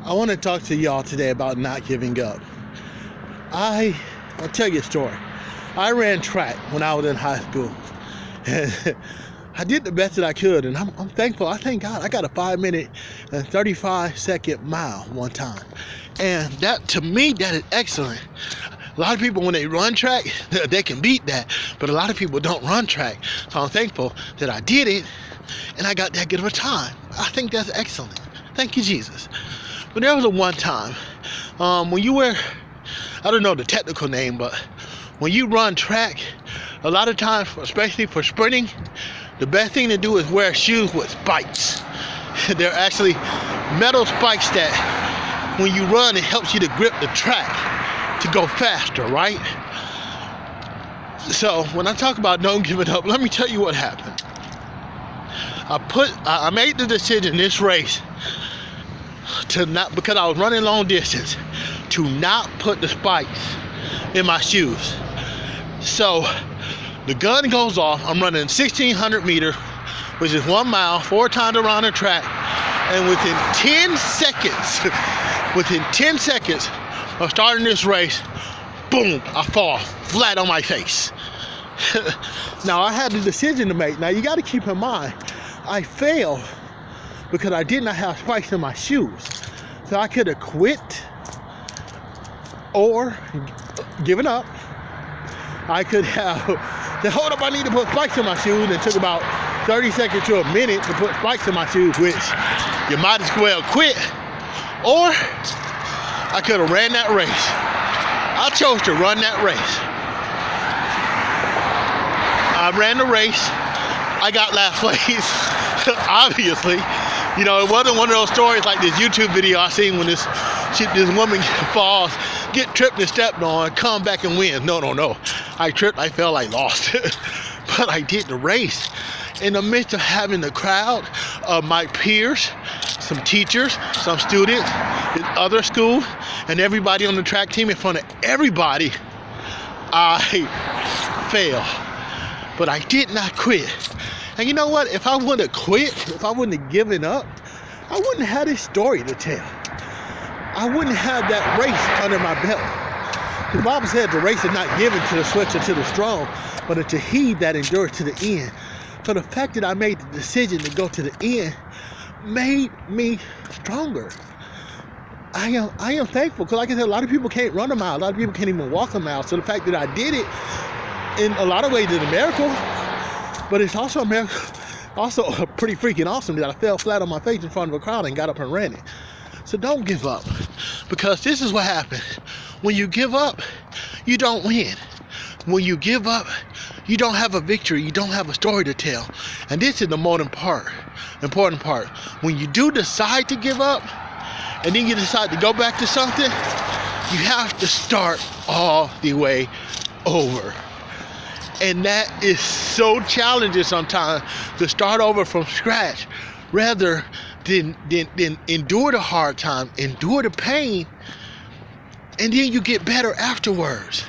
I want to talk to y'all today about not giving up. I'll tell you a story. I ran track when I was in high school. And I did the best that I could, and I'm thankful. I thank God I got a 5-minute and 35-second mile one time. And that, to me, that is excellent. A lot of people, when they run track, they can beat that, but a lot of people don't run track. So I'm thankful that I did it, and I got that good of a time. I think that's excellent. Thank you, Jesus. But there was a one time, when you wear, I don't know the technical name, but when you run track, a lot of times, especially for sprinting, the best thing to do is wear shoes with spikes. They're actually metal spikes that when you run, it helps you to grip the track to go faster, right? So when I talk about don't give it up, let me tell you what happened. I made the decision this race to not, because I was running long distance, to not put the spikes in my shoes. So the gun goes off. I'm running 1,600 meters, which is 1 mile, 4 times around the track. And within 10 seconds of starting this race, boom, I fall flat on my face. Now I had the decision to make. Now you got to keep in mind, I failed because I did not have spikes in my shoes. So I could have quit or given up. I could have said, hold up, I need to put spikes in my shoes, and it took about 30 seconds to a minute to put spikes in my shoes, which you might as well quit. Or I could have ran that race. I chose to run that race. I ran the race. I got last place, obviously. You know, it wasn't one of those stories like this YouTube video I seen when this woman falls, get tripped and stepped on, come back and win. No. I tripped, I fell, I lost. But I did the race in the midst of having the crowd of my peers, some teachers, some students in other schools, and everybody on the track team. In front of everybody, I failed. But I did not quit. And you know what? If I wouldn't have quit, if I wouldn't have given up, I wouldn't have this story to tell. I wouldn't have that race under my belt. The Bible said the race is not given to the swift or to the strong, but to he that endures to the end. So the fact that I made the decision to go to the end made me stronger. I am thankful, because like I said, a lot of people can't run a mile. A lot of people can't even walk a mile. So the fact that I did it, in a lot of ways, is a miracle. But it's also a miracle, also pretty freaking awesome that I fell flat on my face in front of a crowd and got up and ran it. So don't give up, because this is what happens. When you give up, you don't win. When you give up, you don't have a victory. You don't have a story to tell. And this is the most important part. When you do decide to give up, and then you decide to go back to something, you have to start all the way over. And that is so challenging sometimes, to start over from scratch, rather than endure the hard time, endure the pain, and then you get better afterwards.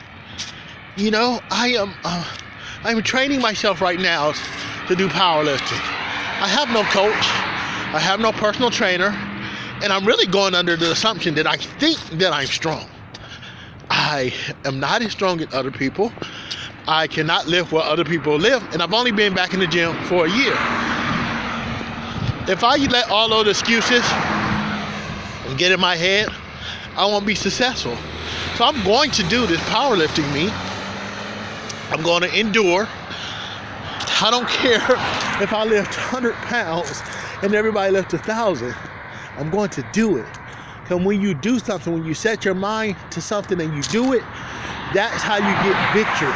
You know, I'm training myself right now to do powerlifting. I have no coach, I have no personal trainer, and I'm really going under the assumption that I think that I'm strong. I am not as strong as other people. I cannot lift where other people live, and I've only been back in the gym for a year. If I let all those excuses get in my head, I won't be successful. So I'm going to do this powerlifting meet. I'm going to endure. I don't care if I lift 100 pounds and everybody lifts 1,000. I'm going to do it. Because when you do something, when you set your mind to something and you do it, that's how you get victory.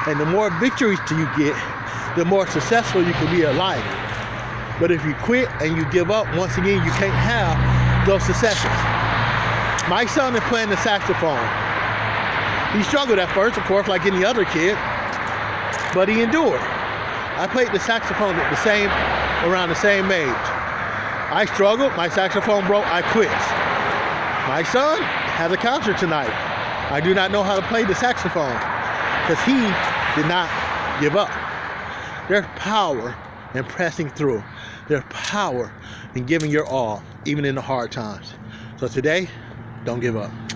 And the more victories you get, the more successful you can be in life. But if you quit and you give up, once again, you can't have those successes. My son is playing the saxophone. He struggled at first, of course, like any other kid, but he endured. I played the saxophone at around the same age. I struggled, my saxophone broke, I quit. My son has a concert tonight. I do not know how to play the saxophone, because he did not give up. There's power in pressing through. There's power in giving your all, even in the hard times. So today, don't give up.